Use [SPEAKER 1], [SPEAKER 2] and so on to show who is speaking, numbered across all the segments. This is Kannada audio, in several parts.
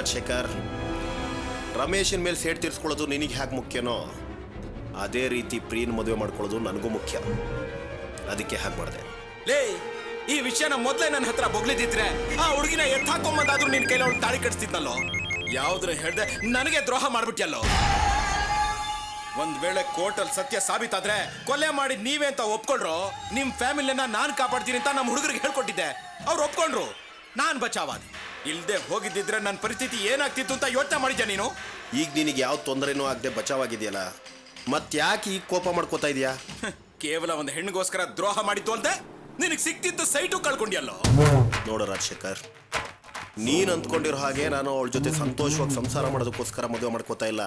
[SPEAKER 1] ರಾಜಶೇಖರ್, ರಮೇಶನ್ ಮೇಲೆ ಸೇಡ್ ತೀರ್ಸ್ಕೊಳ್ಳೋದು ನಿನಗೆ ಹೇಗೆ ಮುಖ್ಯನೋ ಅದೇ ರೀತಿ ಪ್ರೀನ್ ಮದುವೆ ಮಾಡ್ಕೊಳ್ಳೋದು ನನಗೂ ಮುಖ್ಯ. ಅದಕ್ಕೆ ಹಾಗೆ ಮಾಡಿದೆ.
[SPEAKER 2] ಲೇ, ಈ ವಿಷಯನ ಮೊದಲೇ ನನ್ನ ಹತ್ರ ಬೊಗ್ಲಿದ್ದಿದ್ರೆ ಆ ಹುಡುಗಿನ ಎತ್ತಾಕೊಂಬಂದಾದ್ರೂ ನಿನ್ ಕೈಲಿ ಅವಳು ತಾಳಿ ಕಟ್ಸ್ತಿದ್ನಲ್ಲೋ. ಯಾವ್ದ್ರ ಹೇಳ್ದೆ ನನಗೆ ದ್ರೋಹ ಮಾಡ್ಬಿಟ್ಯಲ್ಲೋ. ಒಂದ್ ವೇಳೆ ಕೋರ್ಟಲ್ಲಿ ಸತ್ಯ ಸಾಬೀತಾದ್ರೆ ಕೊಲೆ ಮಾಡಿ ನೀವೇ ಅಂತ ಒಪ್ಕೊಂಡ್ರು, ನಿಮ್ ಫ್ಯಾಮಿಲಿನ ನಾನ್ ಕಾಪಾಡ್ತೀನಿ ಅಂತ ನಮ್ಮ ಹುಡುಗರಿಗೆ ಹೇಳ್ಕೊಟ್ಟಿದ್ದೆ. ಅವ್ರು ಒಪ್ಕೊಂಡ್ರು, ನಾನ್ ಬಚಾವಾದೆ. ಇಲ್ದೆ ಹೋಗಿದ್ದಿದ್ರೆ ನನ್ನ ಪರಿಸ್ಥಿತಿ ಏನಾಗ್ತಿತ್ತು ಅಂತ ಯೋಚನೆ ಮಾಡಿದ್ಯಾ ನೀನು?
[SPEAKER 1] ಈಗ ನಿನಗೆ ಯಾವ ತೊಂದರೆನೂ ಆಗದೆ ಬಚಾವಾಗಿದೆಯಲ್ಲ, ಮತ್ತ್ಯಾಕೆ ಈಗ ಕೋಪ ಮಾಡ್ಕೋತಾ ಇದೆಯಾ?
[SPEAKER 2] ಕೇವಲ ಒಂದು ಹೆಣ್ಣಿಗೋಸ್ಕರ ದ್ರೋಹ ಮಾಡಿದ್ದು ಅಲ್ದೆ ನಿನಗೆ ಸಿಕ್ತಿದ್ದ ಸೈಟು ಕಳ್ಕೊಂಡಿಯಲ್ಲೋ.
[SPEAKER 1] ನೋಡು ರಾಜಶೇಖರ್, ನೀನ್ ಅಂದ್ಕೊಂಡಿರೋ ಹಾಗೆ ನಾನು ಅವಳ ಜೊತೆ ಸಂತೋಷವಾಗಿ ಸಂಸಾರ ಮಾಡೋದಕ್ಕೋಸ್ಕರ ಮದುವೆ ಮಾಡ್ಕೋತಾ ಇಲ್ಲ.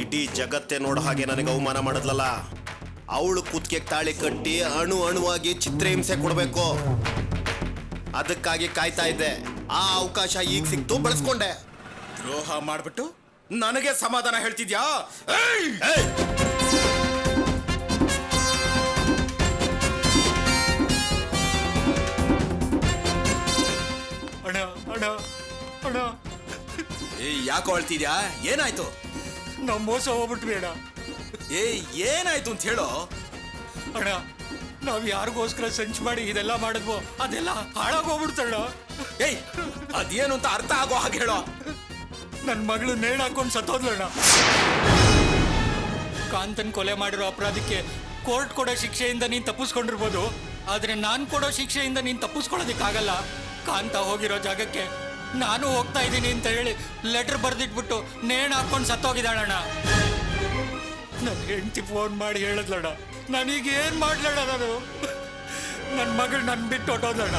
[SPEAKER 1] ಇಡೀ ಜಗತ್ತೇ ನೋಡೋ ಹಾಗೆ ನನಗೆ ಅವಮಾನ ಮಾಡಿದ್ಲಲ್ಲ, ಅವಳು ಕುತ್ತಿಗೆ ತಾಳಿ ಕಟ್ಟಿ ಅಣು ಅಣುವಾಗಿ ಚಿತ್ರಹಿಂಸೆ ಕೊಡಬೇಕು. ಅದಕ್ಕಾಗಿ ಕಾಯ್ತಾ ಇದ್ದೆ. ಆ ಅವಕಾಶ ಈಗ ಸಿಕ್ತು, ಬಳಸ್ಕೊಂಡೆ.
[SPEAKER 2] ದ್ರೋಹ ಮಾಡ್ಬಿಟ್ಟು ನನಗೆ ಸಮಾಧಾನ ಹೇಳ್ತಿದ್ಯಾ?
[SPEAKER 3] ಅಣ್ಣ ಅಣ್ಣ ಅಣ್ಣ,
[SPEAKER 2] ಯಾಕೋ ಅಳ್ತಿದ್ಯಾ? ಏನಾಯ್ತು?
[SPEAKER 3] ನಾವು ಮೋಸ ಹೋಗ್ಬಿಟ್ವಿ ಅಣ್ಣ.
[SPEAKER 2] ಏನಾಯ್ತು ಅಂತ ಹೇಳೋ.
[SPEAKER 3] ಅಣ್ಣ, ನಾವ್ ಯಾರಿಗೋಸ್ಕರ ಸಂಚು ಮಾಡಿ ಇದೆಲ್ಲ ಮಾಡಿದ್ವೋ ಅದೆಲ್ಲ ಹಾಳಾಗೋಗ್ಬಿಡ್ತಣ್ಣ.
[SPEAKER 2] ಅದೇನು ಅಂತ ಅರ್ಥ ಆಗೋ ಹಾಗೆ ಹೇಳೋ.
[SPEAKER 3] ನನ್ನ ಮಗಳು ನೇಣು ಹಾಕೊಂಡು ಸತ್ತೋದ್ಲಣ್ಣ. ಕಾಂತನ್ ಕೊಲೆ ಮಾಡಿರೋ ಅಪರಾಧಕ್ಕೆ ಕೋರ್ಟ್ ಕೊಡೋ ಶಿಕ್ಷೆಯಿಂದ ನೀನ್ ತಪ್ಪಿಸ್ಕೊಂಡಿರ್ಬೋದು, ಆದ್ರೆ ನಾನ್ ಕೊಡೋ ಶಿಕ್ಷೆಯಿಂದ ನೀನ್ ತಪ್ಪಿಸ್ಕೊಳ್ಳೋದಿಕ್ಕಾಗಲ್ಲ. ಕಾಂತ ಹೋಗಿರೋ ಜಾಗಕ್ಕೆ ನಾನು ಹೋಗ್ತಾ ಇದ್ದೀನಿ ಅಂತ ಹೇಳಿ ಲೆಟರ್ ಬರ್ದಿಟ್ಬಿಟ್ಟು ನೇಣು ಹಾಕೊಂಡು ಸತ್ತೋಗಿದ್ದಾಳಣ್ಣ. ನನ್ನ ಹೆಂಡತಿ ಫೋನ್ ಮಾಡಿ ಹೇಳಿದ್ಲಣ್ಣ, ನಾನೀಗ ಏನ್ ಮಾಡ್ಲಣ್ಣ? ನಾನು ನನ್ನ ಮಗಳು ನನ್ನ ಬಿಟ್ಟು ಹೊಟ್ಟೋದ್ಲಣ್ಣ.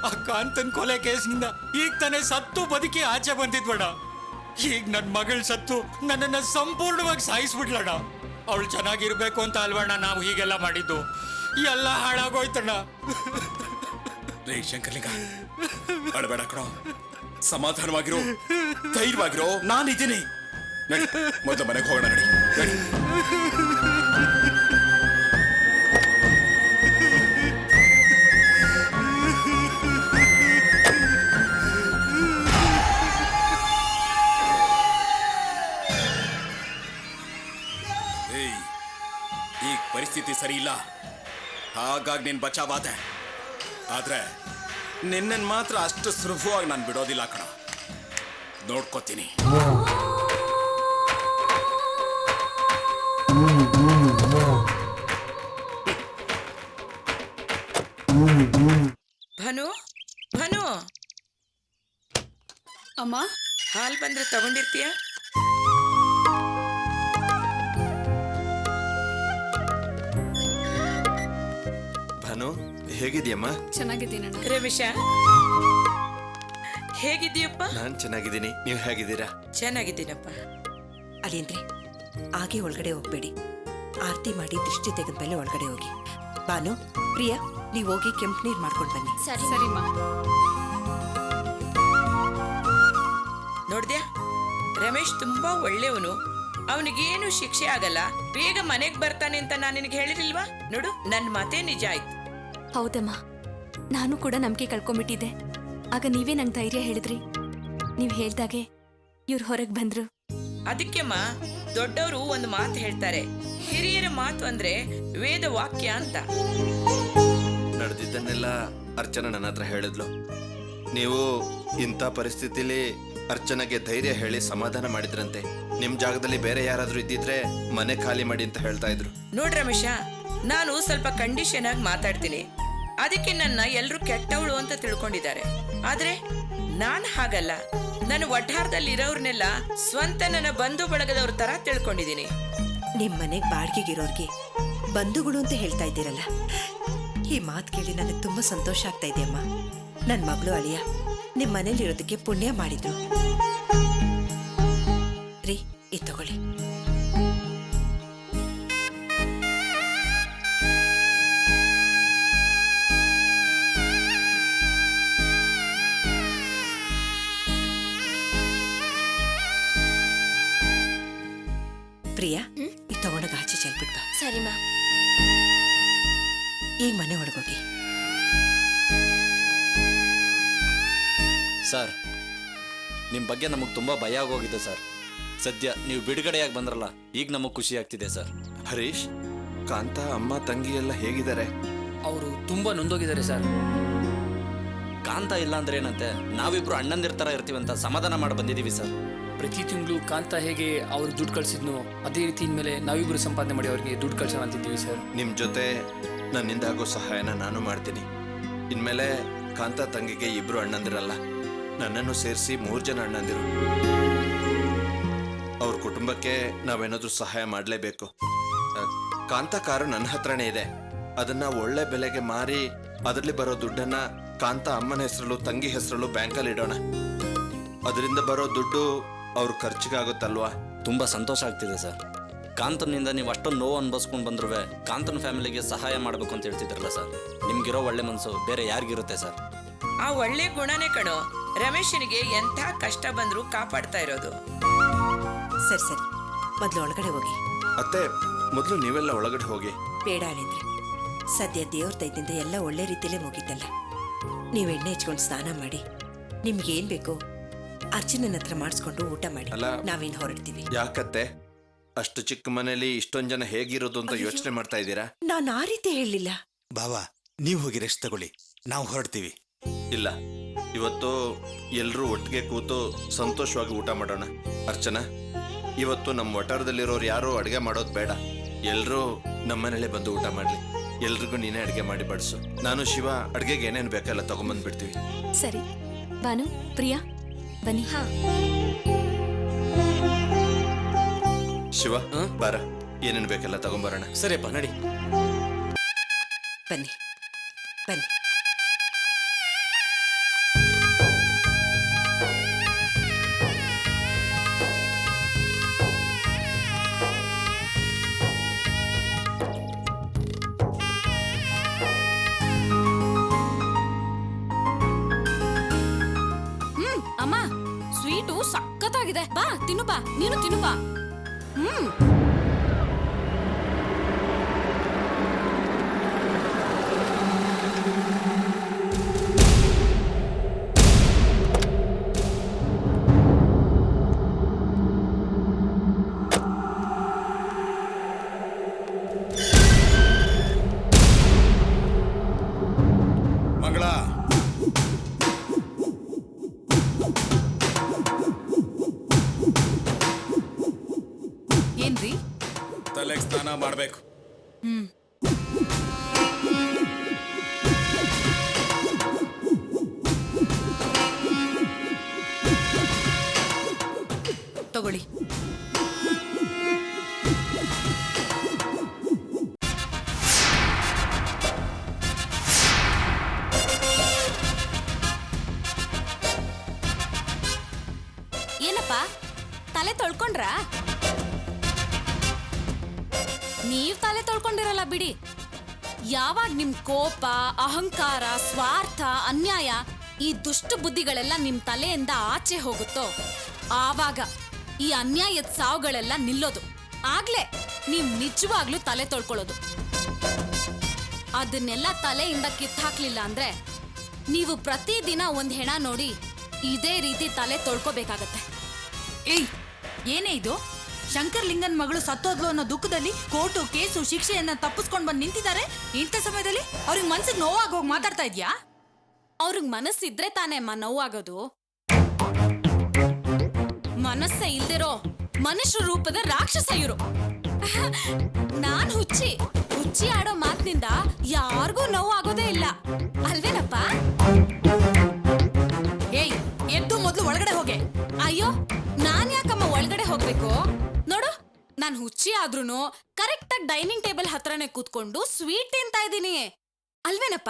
[SPEAKER 3] ಆ ಕಾಂತನ್ ಕೊಲೆ ಕೇಸ್ನಿಂದ ಈಗ ತಾನೇ ಸತ್ತು ಬದುಕಿ ಆಚೆ ಬಂದಿದ್ವಣ್ಣ. ಈಗ ನನ್ನ ಮಗಳು ಸತ್ತು ನನ್ನನ್ನು ಸಂಪೂರ್ಣವಾಗಿ ಸಾಯಿಸ್ಬಿಡ್ಲಣ್ಣ. ಅವಳು ಚೆನ್ನಾಗಿರ್ಬೇಕು ಅಂತ ಅಲ್ವಣ್ಣ ನಾವು ಹೀಗೆಲ್ಲ ಮಾಡಿದ್ದು? ಎಲ್ಲ ಹಾಳಾಗೋಯ್ತಣ್ಣ.
[SPEAKER 2] ರೇ ಶಂಕರ್ಲಿಂಗ, ಅಳಬೇಡ ಕಣೋ, ಸಮಾಧಾನವಾಗಿರೋ, ಧೈರ್ಯವಾಗಿರೋ, ನಾನಿದ್ದೀನಿ. ನಡಿ, ಮೊದಲು ಮನೆಗೆ ಹೋಗೋಣ. ನಡಿ ನಡಿ. ಈಗ ಪರಿಸ್ಥಿತಿ ಸರಿ ಇಲ್ಲ, ಹಾಗಾಗಿ ನೀನ್ ಬಚಾವಾದೆ. ಆದ್ರೆ ನಿನ್ನನ್ ಮಾತ್ರ ಅಷ್ಟು ಸುಲಭವಾಗಿ ನಾನು ಬಿಡೋದಿಲ್ಲ ಕಣ. ನೋಡ್ಕೋತೀನಿ.
[SPEAKER 4] ಭಾನು, ಭಾನು,
[SPEAKER 5] ಅಮ್ಮ,
[SPEAKER 4] ಹಾಲ್ ಬಂದ್ರೆ ತಗೊಂಡಿರ್ತೀಯ?
[SPEAKER 6] ಭಾನು, ಹೇಗಿದ್ಯಮ್ಮ?
[SPEAKER 5] ಚೆನ್ನಾಗಿದ್ದೀನಿ.
[SPEAKER 4] ರಮೇಶ, ಹೇಗಿದ್ದೀಯಪ್ಪ?
[SPEAKER 6] ನಾನ್ ಚೆನ್ನಾಗಿದ್ದೀನಿ, ನೀವು ಹೇಗಿದ್ದೀರಾ?
[SPEAKER 4] ಚೆನ್ನಾಗಿದ್ದೀನಪ್ಪ.
[SPEAKER 7] ಅಲ್ಲಿಂದ್ರೆ ಹಾಗೆ ಒಳಗಡೆ ಹೋಗ್ಬೇಡಿ. ಆರತಿ ಮಾಡಿ ದೃಷ್ಟಿ ತೆಗೆದ ಮೇಲೆ ಒಳಗಡೆ ಹೋಗಿ. ಬಾನು, ಪ್ರಿಯಾ, ನೀವು ಹೋಗಿ ಕೆಂಪು ನೀರು ಮಾಡ್ಕೊಂಡು ಬನ್ನಿ.
[SPEAKER 5] ಸರಿಮಾ.
[SPEAKER 4] ನೋಡ್ದ್ಯಾ, ರಮೇಶ್ ತುಂಬಾ ಒಳ್ಳೆಯವನು. ಅವನಿಗೇನು ಶಿಕ್ಷೆ ಆಗಲ್ಲ, ಬೇಗ ಮನೆಗೆ ಬರ್ತಾನೆ ಅಂತ ನಾನು ನಿನಗೆ ಹೇಳಿರ್ಲಿಲ್ವಾ? ನೋಡು, ನನ್ನ ಮಾತೇ ನಿಜ ಆಯ್ತು.
[SPEAKER 8] ಹೌದಮ್ಮ, ನಾನು ಕೂಡ ನಂಬಿಕೆ ಕಳ್ಕೊಂಡ್ಬಿಟ್ಟಿದ್ದೆ. ಆಗ ನೀವೇ ನಂಗೆ ಧೈರ್ಯ ಹೇಳಿದ್ರಿ. ನೀವು ಹೇಳ್ದಾಗೆ ಇವ್ರು ಹೊರಗೆ ಬಂದ್ರು.
[SPEAKER 4] ಅದಕ್ಕೆಮ್ಮ ದೊಡ್ಡವರು ಒಂದು ಮಾತು ಹೇಳ್ತಾರೆ, ಹಿರಿಯರ ಮಾತು ಅಂದ್ರೆ ವೇದ ವಾಕ್ಯ ಅಂತ.
[SPEAKER 6] ನಡೆದಿದ್ದನ್ನೆಲ್ಲ ಅರ್ಚನಾ ನನ್ನ ಹತ್ರ ಹೇಳಿದ್ಲು. ನೀವು ಇಂಥ ಪರಿಸ್ಥಿತಿಲಿ ಅರ್ಚನಾಗೆ ಧೈರ್ಯ ಹೇಳಿ ಸಮಾಧಾನ ಮಾಡಿದ್ರಂತೆ. ನಿಮ್ ಜಾಗದಲ್ಲಿ ಬೇರೆ ಯಾರಾದ್ರೂ ಇದ್ದಿದ್ರೆ ಮನೆ ಖಾಲಿ ಮಾಡಿ ಅಂತ ಹೇಳ್ತಾ ಇದ್ರು.
[SPEAKER 4] ನೋಡ್ ರಮೇಶ, ನಾನು ಸ್ವಲ್ಪ ಕಂಡೀಷನ್ ಆಗಿ ಮಾತಾಡ್ತೀನಿ, ಅದಕ್ಕೆ ನನ್ನ ಎಲ್ರು ಕೆಟ್ಟವಳು ಅಂತ ತಿಳ್ಕೊಂಡಿದ್ದಾರೆ. ಆದ್ರೆ ನಾನ್ ಹಾಗಲ್ಲ. ನಾನು ವಠಾರದಲ್ಲಿ ಇರೋರ್ನೆಲ್ಲ ಸ್ವಂತ ನನ್ನ ಬಂಧು ಬಳಗದವ್ರ ತರ ತಿಳ್ಕೊಂಡಿದ್ದೀನಿ.
[SPEAKER 7] ನಿಮ್ ಮನೆಗ್ ಬಾಡ್ಗೆಗಿರೋರ್ಗೆ ಬಂಧುಗಳು ಅಂತ ಹೇಳ್ತಾ ಇದ್ದೀರಲ್ಲ, ಈ ಮಾತು ಕೇಳಿ ನನಗೆ ತುಂಬಾ ಸಂತೋಷ ಆಗ್ತಾ ಇದೆಯಮ್ಮ. ನನ್ನ ಮಗಳು ಅಳಿಯ ನಿಮ್ ಮನೇಲಿ ಇರೋದಕ್ಕೆ ಪುಣ್ಯ ಮಾಡಿದ್ರು. ರೀ, ಇದು ತಗೊಳ್ಳಿ. ಪ್ರಿಯಾ, ಇದು ತಗೊಂಡಾಗ ಆಚೆ ಚೆಲ್ಬಿಟ್ಟ.
[SPEAKER 8] ಸರಿಮಾ.
[SPEAKER 7] ಈಗ ಮನೆ ಒಳಗೋಗಿ.
[SPEAKER 6] ಸರ್,
[SPEAKER 5] ನಿಮ್ಮ ಬಗ್ಗೆ ನಮಗೆ ತುಂಬ ಭಯ ಆಗೋಗಿದೆ ಸರ್. ಸದ್ಯ ನೀವು ಬಿಡುಗಡೆಯಾಗಿ ಬಂದ್ರಲ್ಲ, ಈಗ ನಮಗೆ ಖುಷಿ ಆಗ್ತಿದೆ ಸರ್.
[SPEAKER 6] ಹರೀಶ್, ಕಾಂತ ಅಮ್ಮ ತಂಗಿ ಎಲ್ಲ ಹೇಗಿದ್ದಾರೆ?
[SPEAKER 9] ಅವರು ತುಂಬಾ ನೊಂದೋಗಿದ್ದಾರೆ ಸರ್.
[SPEAKER 5] ಕಾಂತ ಇಲ್ಲ ಅಂದ್ರೆ ಏನಂತೆ, ನಾವಿಬ್ರು ಅಣ್ಣಂದಿರ್ತರ ಇರ್ತೀವಂತ ಸಮಾಧಾನ ಮಾಡಿ ಬಂದಿದ್ದೀವಿ ಸರ್.
[SPEAKER 9] ಪ್ರತಿ ತಿಂಗಳು ಕಾಂತ ಹೇಗೆ ಅವ್ರು ದುಡ್ಡು ಕಳ್ಸಿದ್ನೋ ಅದೇ ರೀತಿ ಇನ್ಮೇಲೆ ನಾವಿಬ್ರು ಸಂಪಾದನೆ ಮಾಡಿ ಅವ್ರಿಗೆ ದುಡ್ಡು ಕಳ್ಸೋಣ ಅಂತಿದ್ದೀವಿ ಸರ್.
[SPEAKER 6] ನಿಮ್ಮ ಜೊತೆ ನನ್ನಿಂದ ಆಗೋ ಸಹಾಯನ ನಾನು ಮಾಡ್ತೀನಿ. ಇನ್ಮೇಲೆ ಕಾಂತ ತಂಗಿಗೆ ಇಬ್ರು ಅಣ್ಣಂದಿರಲ್ಲ, ನನ್ನನ್ನು ಸೇರಿಸಿ 3 ಜನ ಅಣ್ಣಂದಿರು. ಅವ್ರ ಕುಟುಂಬಕ್ಕೆ ನಾವೇನಾದ್ರೂ ಸಹಾಯ ಮಾಡಲೇಬೇಕು. ಕಾಂತ ಕಾರು ನನ್ನ ಹತ್ರನೇ ಇದೆ. ಅದನ್ನ ಒಳ್ಳೆ ಬೆಲೆಗೆ ಮಾರಿ ಅದರಲ್ಲಿ ಬರೋ ದುಡ್ಡನ್ನ ಕಾಂತ ಅಮ್ಮನ ಹೆಸರಲ್ಲೂ ತಂಗಿ ಹೆಸರಲ್ಲೂ ಬ್ಯಾಂಕಲ್ಲಿ ಇಡೋಣ. ಅದರಿಂದ ಬರೋ ದುಡ್ಡು ಅವ್ರ ಖರ್ಚಿಗಾಗುತ್ತಲ್ವಾ?
[SPEAKER 5] ತುಂಬ ಸಂತೋಷ ಆಗ್ತಿದೆ ಸರ್. ಕಾಂತನಿಂದ ನೀವು ಅಷ್ಟೊಂದು ನೋವು ಅನ್ಭವಿಸ್ಕೊಂಡು ಬಂದ್ರೂ ಕಾಂತನ ಫ್ಯಾಮಿಲಿಗೆ ಸಹಾಯ ಮಾಡಬೇಕು ಅಂತ ಹೇಳ್ತಿದ್ರಲ್ಲ ಸರ್. ನಿಮ್ಗಿರೋ ಒಳ್ಳೆ ಮನಸ್ಸು ಬೇರೆ ಯಾರಿಗಿರುತ್ತೆ ಸರ್?
[SPEAKER 4] ಆ ಒಳ್ಳೆ ಗುಣನೇ ಕಣೋ ರಮೇಶನಿಗೆ ಎಂಥ ಕಷ್ಟ ಬಂದ್ರೂ ಕಾಪಾಡ್ತಾ ಇರೋದು.
[SPEAKER 7] ಸರಿ ಸರಿ, ಮೊದಲು ಒಳಗಡೆ ಹೋಗಿ.
[SPEAKER 6] ಅತ್ತೆ, ಮೊದಲು ನೀವೆಲ್ಲ ಒಳಗಡೆ ಹೋಗಿ.
[SPEAKER 7] ಬೇಡ ಅಳಿಂದ್ರೆ, ಸದ್ಯ ದೇವ್ರ ದಯದಿಂದ ಎಲ್ಲ ಒಳ್ಳೆ ರೀತಿಯಲ್ಲೇ ಮುಗೀತಲ್ಲ. ನೀವು ಎಣ್ಣೆ ಹಚ್ಕೊಂಡು ಸ್ನಾನ ಮಾಡಿ, ನಿಮ್ಗೇನ್ ಬೇಕು ಅರ್ಚನನ ಹತ್ರ ಮಾಡಿಸ್ಕೊಂಡು ಊಟ ಮಾಡಿ.
[SPEAKER 6] ಅಲ್ಲ,
[SPEAKER 7] ನಾವೇನು ಹೊರಡ್ತೀವಿ.
[SPEAKER 6] ಯಾಕತ್ತೆ ಅಷ್ಟು ಚಿಕ್ಕ ಮನೇಲಿ ಇಷ್ಟೊಂದ್ ಜನ ಹೇಗಿರೋದು ಅಂತ ಯೋಚನೆ ಮಾಡ್ತಾ ಇದ್ದೀರಾ?
[SPEAKER 7] ನಾನು ಆ ರೀತಿ ಹೇಳಲಿಲ್ಲ.
[SPEAKER 2] ಬಾವಾ, ನೀವು ಹೋಗಿ ರೆಸ್ಟ್ ತಗೊಳ್ಳಿ, ನಾವು ಹೊರಡ್ತೀವಿ.
[SPEAKER 6] ಇಲ್ಲ, ಇವತ್ತು ಎಲ್ರೂ ಒಟ್ಟಿಗೆ ಕೂತು ಸಂತೋಷವಾಗಿ ಊಟ ಮಾಡೋಣ. ಅರ್ಚನಾ, ಇವತ್ತು ನಮ್ಮ ವಟಾರದಲ್ಲಿರೋರು ಯಾರು ಅಡುಗೆ ಮಾಡೋದು ಬೇಡ. ಎಲ್ರೂ ನಮ್ಮನೇಲೆ ಬಂದು ಊಟ ಮಾಡ್ಲಿ. ಎಲ್ರಿಗೂ ನೀನೇ ಅಡುಗೆ ಮಾಡಿ ಬಡಿಸು. ನಾನು ಶಿವ ಅಡುಗೆಗೆ ಏನೇನು ಬೇಕಲ್ಲ ತಗೊಂಬಂದ್ಬಿಡ್ತೀವಿ.
[SPEAKER 8] ಸರಿ. ಬಾನು, ಪ್ರಿಯಾ, ಬನ್ನಿ. ಹಾ,
[SPEAKER 6] ಶಿವ, ಬಾರ, ಏನೇನು ಬೇಕಲ್ಲ ತಗೊಂಬರೋಣ.
[SPEAKER 2] ಸರಿಯಪ್ಪ, ನಡಿ.
[SPEAKER 7] ಬನ್ನಿ ಬನ್ನಿ.
[SPEAKER 8] ಅಮ್ಮ, ಸ್ವೀಟು ಸಖತ್ತಾಗಿದೆ. ಬಾ ತಿನ್ನು, ಬಾ ನೀನು ತಿನ್ನು, ಬಾ.
[SPEAKER 2] ಮಂಗಳ,
[SPEAKER 8] ಏನ್ರಿ?
[SPEAKER 2] ತಲೆಗೆ ಸ್ನಾನ ಮಾಡ್ಬೇಕು.
[SPEAKER 8] ತಗೊಳ್ಳಿ. ಏನಪ್ಪ, ತಲೆ ತೊಳ್ಕೊಂಡ್ರಾ? ನೀವ್ ತಲೆ ತೊಳ್ಕೊಂಡಿರಲ್ಲ ಬಿಡಿ. ಯಾವಾಗ ನಿಮ್ ಕೋಪ, ಅಹಂಕಾರ, ಸ್ವಾರ್ಥ, ಅನ್ಯಾಯ, ಈ ದುಷ್ಟ ಬುದ್ಧಿಗಳೆಲ್ಲ ನಿಮ್ ತಲೆಯಿಂದ ಆಚೆ ಹೋಗುತ್ತೋ ಆವಾಗ ಈ ಅನ್ಯಾಯದ ಸಾವುಗಳೆಲ್ಲ ನಿಲ್ಲೋದು. ಆಗ್ಲೇ ನೀವ್ ನಿಜವಾಗ್ಲೂ ತಲೆ ತೊಳ್ಕೊಳ್ಳೋದು. ಅದನ್ನೆಲ್ಲ ತಲೆಯಿಂದ ಕಿತ್ತಾಕ್ಲಿಲ್ಲ ಅಂದ್ರೆ ನೀವು ಪ್ರತಿದಿನ ಒಂದ್ ಹೆಣ ನೋಡಿ ಇದೇ ರೀತಿ ತಲೆ ತೊಳ್ಕೋಬೇಕಾಗತ್ತೆ.
[SPEAKER 10] ಏಯ್, ಏನೇ ಇದು? ಶಂಕರ್ ಲಿಂಗನ್ ಮಗಳು ಸತ್ತೋದ್ಲು ಅನ್ನೋ ದುಃಖದಲ್ಲಿ ಕೋರ್ಟು, ಕೇಸು, ಶಿಕ್ಷೆಯನ್ನ ತಪ್ಪಿಸ್ಕೊಂಡ್ ಬಂದು ನಿಂತಿದ್ದಾರೆ. ಇಂಥ ಸಮಯದಲ್ಲಿ ಅವ್ರಿಗೆ ಮನ್ಸಿಗೆ ನೋವಾಗಿ ಹೋಗಿ ಮಾತಾಡ್ತಾ ಇದ್ಯಾ?
[SPEAKER 8] ಅವ್ರಿಗೆ ಮನಸ್ಸಿದ್ರೆ ತಾನೇ ಅಮ್ಮ ನೋವಾಗೋದು. ಮನಸ್ಸೇ ಇಲ್ದಿರೋ ಮನುಷ್ಯ ರೂಪದ ರಾಕ್ಷಸ ಇವರು. ನಾನ್ ಹುಚ್ಚಿ ಆಡೋ ಮಾತಿನಿಂದ ಯಾರಿಗೂ ನೋವು ಆಗೋದೇ ಇಲ್ಲ ಅಲ್ವೇನಪ್ಪ?
[SPEAKER 10] ಏಯ್, ಎದ್ದು ಮೊದ್ಲು ಒಳಗಡೆ ಹೋಗೆ.
[SPEAKER 8] ಅಯ್ಯೋ, ನಾನ್ ಯಾಕಮ್ಮ ಒಳಗಡೆ ಹೋಗ್ಬೇಕು? ನೋಡು, ನಾನ್ ಹುಚ್ಚಿ ಆದ್ರೂನು ಕರೆಕ್ಟ್ ಆಗಿ ಡೈನಿಂಗ್ ಟೇಬಲ್ ಹತ್ರನೇ ಕೂತ್ಕೊಂಡು ಸ್ವೀಟ್ ತಿಂತಾ ಇದ್ದೀನಿ ಅಲ್ವೇನಪ್ಪ?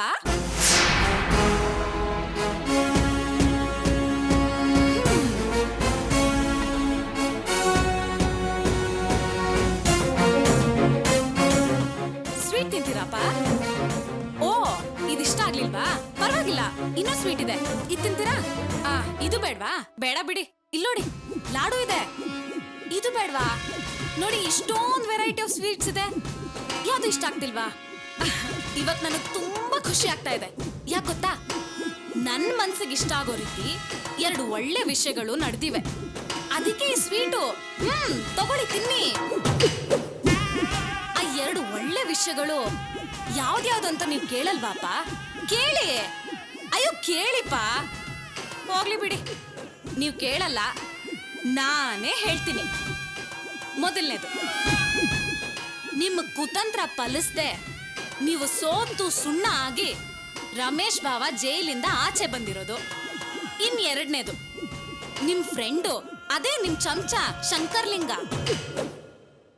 [SPEAKER 8] ಸ್ವೀಟ್ ತಿಂತೀರಪ್ಪ? ಓ, ಇದಿಷ್ಟ ಆಗ್ಲಿಲ್ವಾ? ಪರವಾಗಿಲ್ಲ, ಇನ್ನೂ ಸ್ವೀಟ್ ಇದೆ, ಇದು ತಿಂತೀರಾ? ಇದು ಬೇಡ್ವಾ? ಬೇಡ ಬಿಡಿ. ಇಲ್ಲೋಡಿ, ಲಾಡು ಇದೆ. ಇದು ಬೇಡ್ವಾ? ನೋಡಿ, ಇಷ್ಟೊಂದು ವೆರೈಟಿ ಆಫ್ ಸ್ವೀಟ್ಸ್ ಇದೆ. ಯಾವ್ದು ಇಷ್ಟ ಆಗ್ತಿಲ್ವಾ? ಇವತ್ ನನಗೆ ತುಂಬಾ ಖುಷಿ ಆಗ್ತಾ ಇದೆ. ಯಾಕೆ ಗೊತ್ತಾ? ನನ್ನ ಮನ್ಸಿಗೆ ಇಷ್ಟ ಆಗೋ ರೀತಿ ಎರಡು ಒಳ್ಳೆ ವಿಷಯಗಳು ನಡೆದಿವೆ. ಅದಕ್ಕೆ ಈ ಸ್ವೀಟು. ತಗೊಳ್ಳಿ, ತಿನ್ನಿ. ಆ ಎರಡು ಒಳ್ಳೆ ವಿಷಯಗಳು ಯಾವ್ದ್ಯಾವ್ದು ಅಂತ ನೀವು ಕೇಳಲ್ವಾಪ? ಕೇಳಿ. ಅಯ್ಯೋ ಕೇಳಿಪ್ಪ. ಹೋಗ್ಲಿ ಬಿಡಿ, ನೀವು ಕೇಳಲ್ಲ, ನಾನೇ ಹೇಳ್ತೀನಿ. ಮೊದಲನೇದು, ನಿಮ್ಮ ಕುತಂತ್ರ ಫಲಿಸ್ದೆ ನೀವು ಸೋತು ಸುಣ್ಣ ಆಗಿ ರಮೇಶ್ ಬಾವ ಜೈಲಿಂದ ಆಚೆ ಬಂದಿರೋದು. ಎರಡನೇದು, ನಿಮ್ ಫ್ರೆಂಡು, ಅದೇ ನಿಮ್ ಚಮಚ ಶಂಕರ್ಲಿಂಗ,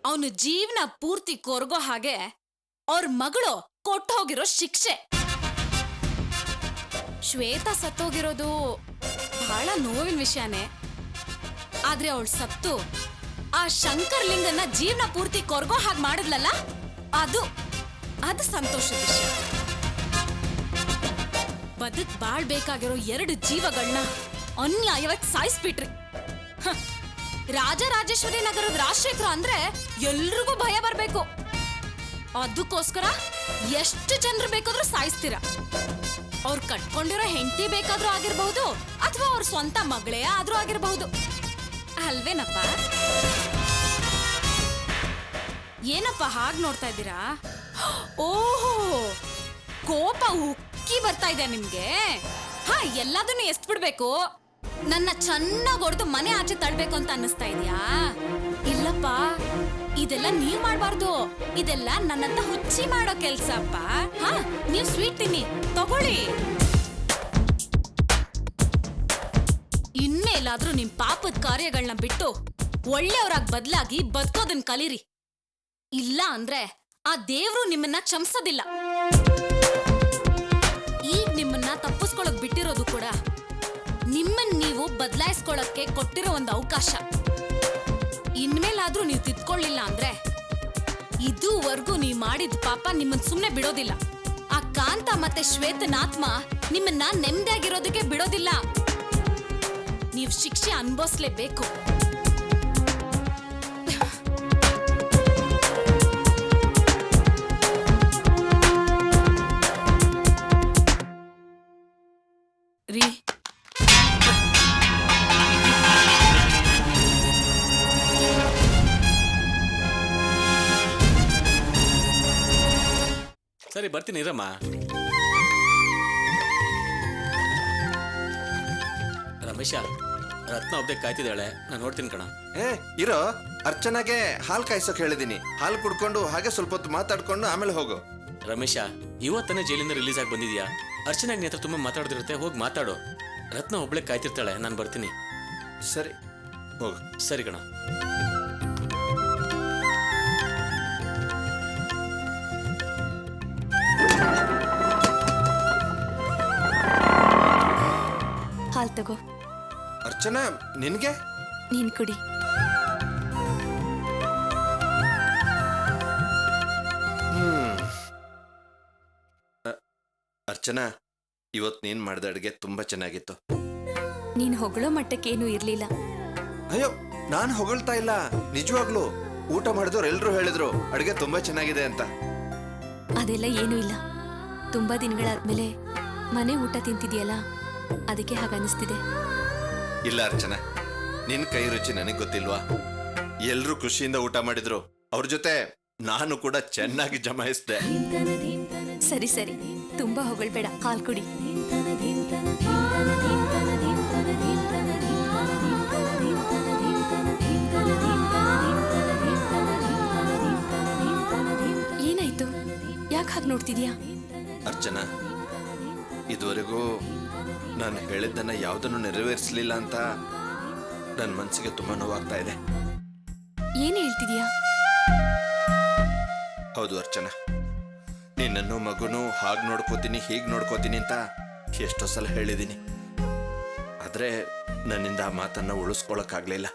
[SPEAKER 8] ಅವನು ಜೀವನ ಪೂರ್ತಿ ಕೊರ್ಗೋ ಹಾಗೆ ಅವ್ರ ಮಗಳು ಕೊಟ್ಟು ಹೋಗಿರೋ ಶಿಕ್ಷೆ. ಶ್ವೇತಾ ಸತ್ತೋಗಿರೋದು ಬಹಳ ನೋವಿನ ವಿಷಯನೇ. ಆದ್ರೆ ಅವಳು ಸತ್ತು ಆ ಶಂಕರ್ಲಿಂಗನ ಜೀವನ ಪೂರ್ತಿ ಕೊರ್ಗೋ ಹಾಗೆ ಮಾಡಿದ್ಲಲ್ಲ, ಅದು ಸಂತೋಷದ ವಿಷಯ. ಬದುಕ್ ಬಾಳ್ಬೇಕಾಗಿರೋ ಎರಡು ಜೀವಗಳನ್ನ ಅನ್ಯಾಯವಾಗಿ ಸಾಯಿಸ್ಬಿಟ್ರಿ. ರಾಜರಾಜೇಶ್ವರಿ ನಗರದ ರಾಜಶೇಖರ ಅಂದ್ರೆ ಎಲ್ರಿಗೂ ಭಯ ಬರ್ಬೇಕು. ಅದಕ್ಕೋಸ್ಕರ ಎಷ್ಟು ಜನರು ಬೇಕಾದ್ರೂ ಸಾಯಿಸ್ತೀರ. ಅವ್ರು ಕಟ್ಕೊಂಡಿರೋ ಹೆಂಡತಿ ಬೇಕಾದ್ರೂ ಆಗಿರ್ಬಹುದು, ಅಥವಾ ಅವ್ರ ಸ್ವಂತ ಮಗಳೇ ಆದ್ರೂ ಆಗಿರಬಹುದು, ಅಲ್ವೇನಪ್ಪ? ಏನಪ್ಪ ಹಾಗೆ ನೋಡ್ತಾ ಇದ್ದೀರಾ? ಓಹೋ, ಕೋಪ ಉಕ್ಕಿ ಬರ್ತಾ ಇದೆ ನಿಮ್ಗೆ. ಎಲ್ಲದನ್ನು ಎಷ್ಟ್ ಬಿಡ್ಬೇಕು, ನನ್ನ ಚೆನ್ನಾಗಿ ಹೊಡೆದು ಮನೆ ಆಚೆ ತಳ್ಬೇಕು ಅಂತ ಅನ್ನಿಸ್ತಾ ಇದೆಯಾ? ಇಲ್ಲಪ್ಪ, ಇದೆಲ್ಲ ನೀವ್ ಮಾಡ್ಬಾರ್ದು. ಇದೆಲ್ಲ ನನ್ನಂತ ಹುಚ್ಚಿ ಮಾಡೋ ಕೆಲ್ಸ ಅಪ್ಪ. ನೀವ್ ಸ್ವೀಟ್ ತಿನ್ನಿ, ತಗೊಳ್ಳಿ. ಇನ್ಮೇಲಾದ್ರೂ ನಿಮ್ ಪಾಪದ ಕಾರ್ಯಗಳನ್ನ ಬಿಟ್ಟು ಒಳ್ಳೆಯವರಾಗಿ ಬದಲಾಗಿ ಬದುಕೋದನ್ ಕಲೀರಿ. ಇಲ್ಲ ಅಂದ್ರೆ ಆ ದೇವ್ರು ನಿಮ್ಮನ್ನ ಕ್ಷಮಿಸೋದಿಲ್ಲ. ಈಗ ನಿಮ್ಮನ್ನ ತಪ್ಪಿಸ್ಕೊಳಕ್ ಬಿಟ್ಟಿರೋದು ಕೂಡ ನಿಮ್ಮನ್ನ ನೀವು ಬದಲಾಯಿಸ್ಕೊಳಕ್ಕೆ ಕೊಟ್ಟಿರೋ ಒಂದು ಅವಕಾಶ. ಇನ್ಮೇಲಾದ್ರೂ ನೀವು ತಿದ್ಕೊಳ್ಳಿಲ್ಲ ಅಂದ್ರೆ ಇದುವರೆಗೂ ನೀವು ಮಾಡಿದ ಪಾಪ ನಿಮ್ಮನ್ನ ಸುಮ್ನೆ ಬಿಡೋದಿಲ್ಲ. ಆ ಕಾಂತ ಮತ್ತೆ ಶ್ವೇತನ ಆತ್ಮ ನಿಮ್ಮನ್ನ ನೆಮ್ಮದಿಯಾಗಿರೋದಕ್ಕೆ ಬಿಡೋದಿಲ್ಲ. ನೀವು ಶಿಕ್ಷೆ ಅನುಭವಿಸ್ಲೇಬೇಕು. ರೀ,
[SPEAKER 2] ಸರಿ ಬರ್ತೀನಿ ಇರಮ್ಮ. ರಮೇಶ, ರತ್ನ ಒಬ್ಬೇ ಕಾಯ್ತಿದ್ದಾಳೆ, ನಾನು ನೋಡ್ತೀನಿ ಕಣ.
[SPEAKER 6] ಇರೋ, ಅರ್ಚನಾಗೆ ಹಾಲು ಕಾಯಿಸೋಕೆ ಹೇಳಿದೀನಿ. ಹಾಲು ಕುಡ್ಕೊಂಡು ಹಾಗೆ ಸ್ವಲ್ಪ ಹೊತ್ತು ಮಾತಾಡ್ಕೊಂಡು ಆಮೇಲೆ ಹೋಗು.
[SPEAKER 2] ರಮೇಶ, ಇವತ್ತನೇ ಜೈಲಿಂದ ರಿಲೀಸ್ ಆಗಿ ಬಂದಿದ್ಯಾ? ಅರ್ಚನಾಗ್ ನೇತ್ರ ತುಂಬಾ ಮಾತಾಡೋದಿರುತ್ತೆ, ಹೋಗಿ ಮಾತಾಡು. ರತ್ನ ಒಬ್ಳೆ ಕಾಯ್ತಿರ್ತಾಳೆ, ನಾನು ಬರ್ತೀನಿ.
[SPEAKER 6] ಸರಿ, ಹೋಗು.
[SPEAKER 2] ಸರಿ ಕಣ.
[SPEAKER 11] ಹಾಲ್ ತಗೋ.
[SPEAKER 6] ಅರ್ಚನಾ, ನಿನ್ಗೆ?
[SPEAKER 11] ನೀನ್ ಕುಡಿ.
[SPEAKER 6] ಅರ್ಚನಾ, ಇವತ್ ನೀನ್ ಮಾಡಿದ ಅಡುಗೆ ತುಂಬಾ ಚೆನ್ನಾಗಿತ್ತು.
[SPEAKER 11] ನೀನ್ ಹೊಗಳೋ ಮಟ್ಟಕ್ಕೇನು ಇರ್ಲಿಲ್ಲ.
[SPEAKER 6] ಅಯ್ಯೋ, ನಾನ್ ಹೊಗಳ್ತಾ ಇಲ್ಲ, ನಿಜವಾಗ್ಲು ಊಟ ಮಾಡಿದವ್ರು ಎಲ್ರು ಹೇಳಿದ್ರು ಅಡುಗೆ ತುಂಬಾ ಚೆನ್ನಾಗಿದೆ ಅಂತ.
[SPEAKER 11] ಅದೆಲ್ಲ ಏನೂ ಇಲ್ಲ. ತುಂಬಾ ದಿನಗಳಾದ್ಮೇಲೆ ಮನೆ ಊಟ ತಿಂತಿದ್ಯಲ್ಲ, ಅದಕ್ಕೆ ಹಾಗನ್ನಿಸ್ತಿದೆ.
[SPEAKER 6] ಇಲ್ಲ ಅರ್ಚನಾ, ನಿನ್ ಕೈ ರುಚಿ ನನಗ್ ಗೊತ್ತಿಲ್ವಾ? ಎಲ್ರು ಖುಷಿಯಿಂದ ಊಟ ಮಾಡಿದ್ರು, ಅವ್ರ ಜೊತೆ ನಾನು ಕೂಡ ಚೆನ್ನಾಗಿ ಜಮಾಯಿಸ್ದೆ.
[SPEAKER 11] ಸರಿ ಸರಿ, ತುಂಬಾ ಹೊಗಳ್ಬೇಡ, ಹಾಲ್ ಕುಡಿ. ಏನಾಯ್ತು? ಯಾಕೆ ಹಾಗೆ ನೋಡ್ತಿದ್ಯಾ?
[SPEAKER 6] ಅರ್ಚನಾ, ಇದುವರೆಗೂ ನಾನು ಹೇಳಿದ್ದನ್ನ ಯಾವುದನ್ನು ನೆರವೇರಿಸಲಿಲ್ಲ ಅಂತ ನನ್ನ ಮನಸ್ಸಿಗೆ ತುಂಬಾ ನೋವಾಗ್ತಾ ಇದೆ.
[SPEAKER 11] ಏನ್ ಹೇಳ್ತಿದ್ಯಾ?
[SPEAKER 6] ಹೌದು ಅರ್ಚನಾ, ನಿನ್ನನ್ನು ಮಗುನು ಹಾಗೆ ನೋಡ್ಕೋತೀನಿ ಹೀಗೆ ನೋಡ್ಕೋತೀನಿ ಅಂತ ಎಷ್ಟೋ ಸಲ ಹೇಳಿದ್ದೀನಿ. ಆದ್ರೆ ನನ್ನಿಂದ ಆ ಮಾತನ್ನ ಉಳಿಸ್ಕೊಳಕ್ಕಾಗ್ಲಿಲ್ಲ.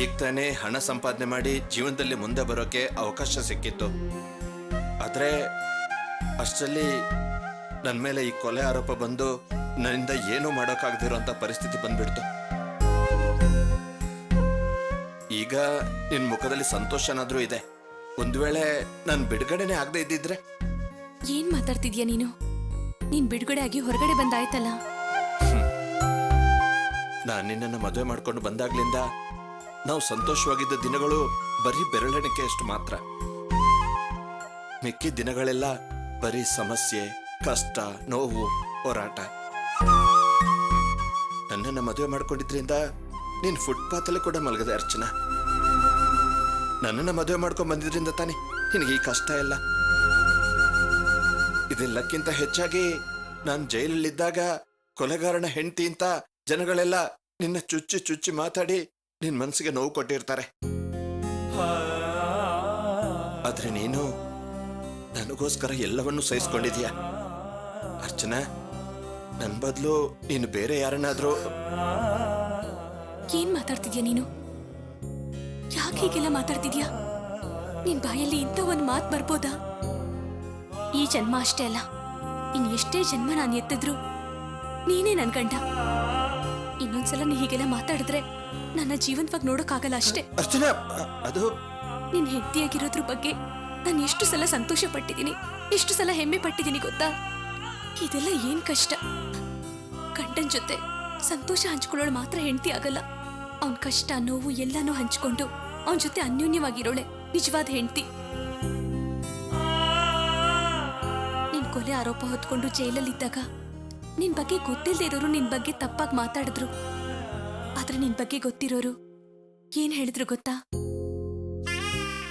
[SPEAKER 6] ಈಗ ತಾನೇ ಹಣ ಸಂಪಾದನೆ ಮಾಡಿ ಜೀವನದಲ್ಲಿ ಮುಂದೆ ಬರೋಕೆ ಅವಕಾಶ ಸಿಕ್ಕಿತ್ತು. ಆದ್ರೆ ಅಷ್ಟರಲ್ಲಿ ನನ್ನ ಮೇಲೆ ಈ ಕೊಲೆ ಆರೋಪ ಬಂದು ನನ್ನಿಂದ ಏನೂ ಮಾಡೋಕ್ಕಾಗದಿರೋಂಥ ಪರಿಸ್ಥಿತಿ ಬಂದ್ಬಿಡ್ತು. ಈಗ ನಿನ್ ಮುಖದಲ್ಲಿ ಸಂತೋಷನಾದ್ರೂ ಇದೆ. ಒಂದ್ ವೇಳೆ ನಾನು ಬಿಡುಗಡೆನೆ ಆಗದೆ ಇದ್ದಿದ್ರೆ?
[SPEAKER 11] ಏನ್ ಮಾತಾಡ್ತಿದ್ಯಾ ನೀನು? ನೀನ್ ಬಿಡುಗಡೆ ಆಗಿ ಹೊರಗಡೆ ಬಂದಾಯ್ತಲ್ಲ.
[SPEAKER 6] ನಾನು ನಿನ್ನನ್ನು ಮದುವೆ ಮಾಡ್ಕೊಂಡು ಬಂದಾಗ್ಲಿಂದ ನಾವು ಸಂತೋಷವಾಗಿದ್ದ ದಿನಗಳು ಬರೀ ಬೆರಳೆಣಿಕೆಯಷ್ಟು ಮಾತ್ರ. ಮಿಕ್ಕಿದ ದಿನಗಳೆಲ್ಲ ಬರೀ ಸಮಸ್ಯೆ, ಕಷ್ಟ, ನೋವು, ಹೋರಾಟ. ನನ್ನನ್ನು ಮದುವೆ ಮಾಡ್ಕೊಂಡಿದ್ರಿಂದ ನೀನು ಫುಟ್ಪಾತಲ್ಲಿ ಕೂಡ ಮಲಗದೆ ಅರ್ಚನಾ. ನನ್ನನ್ನು ಮದುವೆ ಮಾಡ್ಕೊಂಡು ಬಂದಿದ್ರಿಂದ ತಾನೆ ನಿನಗೆ ಈ ಕಷ್ಟ ಎಲ್ಲ. ಇದೆಲ್ಲಕ್ಕಿಂತ ಹೆಚ್ಚಾಗಿ ನಾನು ಜೈಲಲ್ಲಿದ್ದಾಗ ಕೊಲೆಗಾರನ ಹೆಂಡತಿ ಅಂತ ಜನಗಳೆಲ್ಲ ನಿನ್ನ ಚುಚ್ಚಿ ಚುಚ್ಚಿ ಮಾತಾಡಿ ನಿನ್ ಮನಸ್ಸಿಗೆ ನೋವು ಕೊಟ್ಟಿರ್ತಾರೆ. ಆದ್ರೆ ನೀನು ನನಗೋಸ್ಕರ ಎಲ್ಲವನ್ನೂ ಸಹಿಸ್ಕೊಂಡಿದೀಯ ಅರ್ಚನಾ. ನನ್ ಬದಲು ನೀನು ಬೇರೆ ಯಾರನ್ನಾದ್ರೂ.
[SPEAKER 11] ಏನ್ ಮಾತಾಡ್ತಿದ್ಯಾ ನೀನು? ಯಾಕೆ ಹೀಗೆಲ್ಲ ಮಾತಾಡ್ತಿದ್ಯಾ? ನಿನ್ ಬಾಯಲ್ಲಿ ಇಂಥ ಒಂದ್ ಮಾತು ಬರ್ಬೋದಾ? ಈ ಜನ್ಮ ಅಷ್ಟೇ ಅಲ್ಲ, ಇನ್ ಎಷ್ಟೇ ಜನ್ಮ ನಾನು ಎತ್ತಿದ್ರು ನೀನೇ ನನ್ ಗಂಡ. ಇನ್ನೊಂದ್ಸಲ ನೀ ಹೀಗೆಲ್ಲ ಮಾತಾಡಿದ್ರೆ ನನ್ನ ಜೀವಂತವಾಗಿ ನೋಡೋಕ್ಕಾಗಲ್ಲ ಅಷ್ಟೇ.
[SPEAKER 6] ಅರ್ಚನಾ, ಅದು
[SPEAKER 11] ನಿನ್ ಹೆಂಡತಿಯಾಗಿರೋದ್ರ ಬಗ್ಗೆ ನಾನು ಎಷ್ಟು ಸಲ ಸಂತೋಷ ಪಟ್ಟಿದ್ದೀನಿ, ಎಷ್ಟು ಸಲ ಹೆಮ್ಮೆ ಪಟ್ಟಿದ್ದೀನಿ ಗೊತ್ತಾ? ಇದೆಲ್ಲ ಏನ್ ಕಷ್ಟ. ಗಂಡನ್ ಜೊತೆ ಸಂತೋಷ ಹಂಚ್ಕೊಳ್ಳೋಳು ಮಾತ್ರ ಹೆಂಡತಿ ಆಗಲ್ಲ. ಅವನ್ ಕಷ್ಟ ನೋವು ಎಲ್ಲಾನು ಹಂಚ್ಕೊಂಡು ಅವನ್ ಜೊತೆ ಅನ್ಯೋನ್ಯವಾಗಿರೋಳೆ ನಿಜವಾದ ಹೆಂಡತಿ. ನಿನ್ ಕೊಲೆ ಆರೋಪ ಹೊತ್ಕೊಂಡು ಜೈಲಲ್ಲಿದ್ದಾಗ ನಿನ್ ಬಗ್ಗೆ ಗೊತ್ತಿಲ್ಲದೆ ಇರೋರು ನಿನ್ ಬಗ್ಗೆ ತಪ್ಪಾಗಿ ಮಾತಾಡಿದ್ರು. ಆದ್ರೆ ನಿನ್ ಬಗ್ಗೆ ಗೊತ್ತಿರೋರು ಏನ್ ಹೇಳಿದ್ರು ಗೊತ್ತಾ?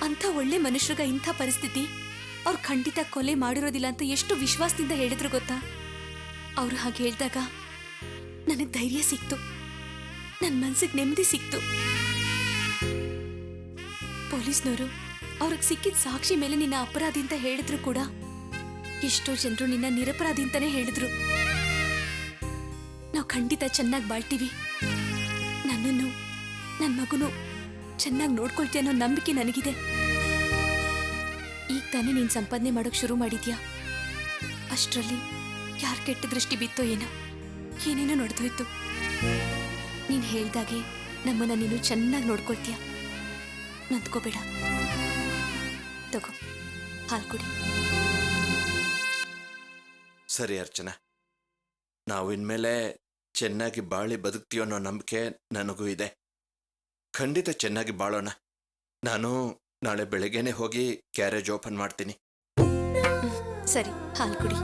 [SPEAKER 11] ಅಂಥ ಒಳ್ಳೆ ಮನುಷ್ಯರಿಗ ಇಂಥ ಪರಿಸ್ಥಿತಿ, ಅವ್ರು ಖಂಡಿತ ಕೊಲೆ ಮಾಡಿರೋದಿಲ್ಲ ಅಂತ ಎಷ್ಟು ವಿಶ್ವಾಸದಿಂದ ಹೇಳಿದ್ರು ಗೊತ್ತಾ? ಅವ್ರು ಹಾಗೆ ಹೇಳಿದಾಗ ನನಗ್ ಧೈರ್ಯ ಸಿಕ್ತು, ನನ್ ಮನ್ಸಿಗೆ ನೆಮ್ಮದಿ ಸಿಕ್ತು. ಪೊಲೀಸ್ನವರು ಅವ್ರಿಗೆ ಸಿಕ್ಕಿದ ಸಾಕ್ಷಿ ಮೇಲೆ ನಿನ್ನ ಅಪರಾಧಿ ಅಂತ ಹೇಳಿದ್ರು ಕೂಡ ಎಷ್ಟೋ ಜನರು ನಿನ್ನ ನಿರಪರಾಧಿ ಅಂತಾನೆ ಹೇಳಿದ್ರು. ನಾವು ಖಂಡಿತ ಚೆನ್ನಾಗಿ ಬಾಳ್ತೀವಿ, ನನ್ನನ್ನು ನನ್ನ ಮಗುನು ಚೆನ್ನಾಗಿ ನೋಡ್ಕೊಳ್ತೀಯ ಅನ್ನೋ ನಂಬಿಕೆ ನನಗಿದೆ. ಈಗ ತಾನೇ ನೀನ್ ಸಂಪಾದನೆ ಮಾಡೋಕ್ ಶುರು ಮಾಡಿದ್ಯಾ, ಅಷ್ಟರಲ್ಲಿ ಯಾರ್ ಕೆಟ್ಟ ದೃಷ್ಟಿ ಬಿತ್ತೋ ಏನೋ, ಏನೇನೋ ನಡೆದೋಯ್ತು. ನೀನ್ ಹೇಳ್ದಾಗೆ ನಮ್ಮನ್ನ ನೀನು ಚೆನ್ನಾಗಿ ನೋಡ್ಕೊಳ್ತೀಯ, ನಂದ್ಕೋಬೇಡ. ತಗೋ, ಹಾಲು ಕುಡಿ.
[SPEAKER 6] ಸರಿ ಅರ್ಚನಾ, ನಾವು ಇನ್ಮೇಲೆ ಚೆನ್ನಾಗಿ ಬಾಳಿ ಬದುಕ್ತೀವೋ ಅನ್ನೋ ನಂಬಿಕೆ ನನಗೂ ಇದೆ. ಖಂಡಿತ ಚೆನ್ನಾಗಿ ಬಾಳೋಣ. ನಾನು ನಾಳೆ ಬೆಳಗ್ಗೆನೆ ಹೋಗಿ ಕ್ಯಾರೇಜ್ ಓಪನ್ ಮಾಡ್ತೀನಿ.
[SPEAKER 11] ಸರಿ, ಹಾಲು ಕುಡಿ.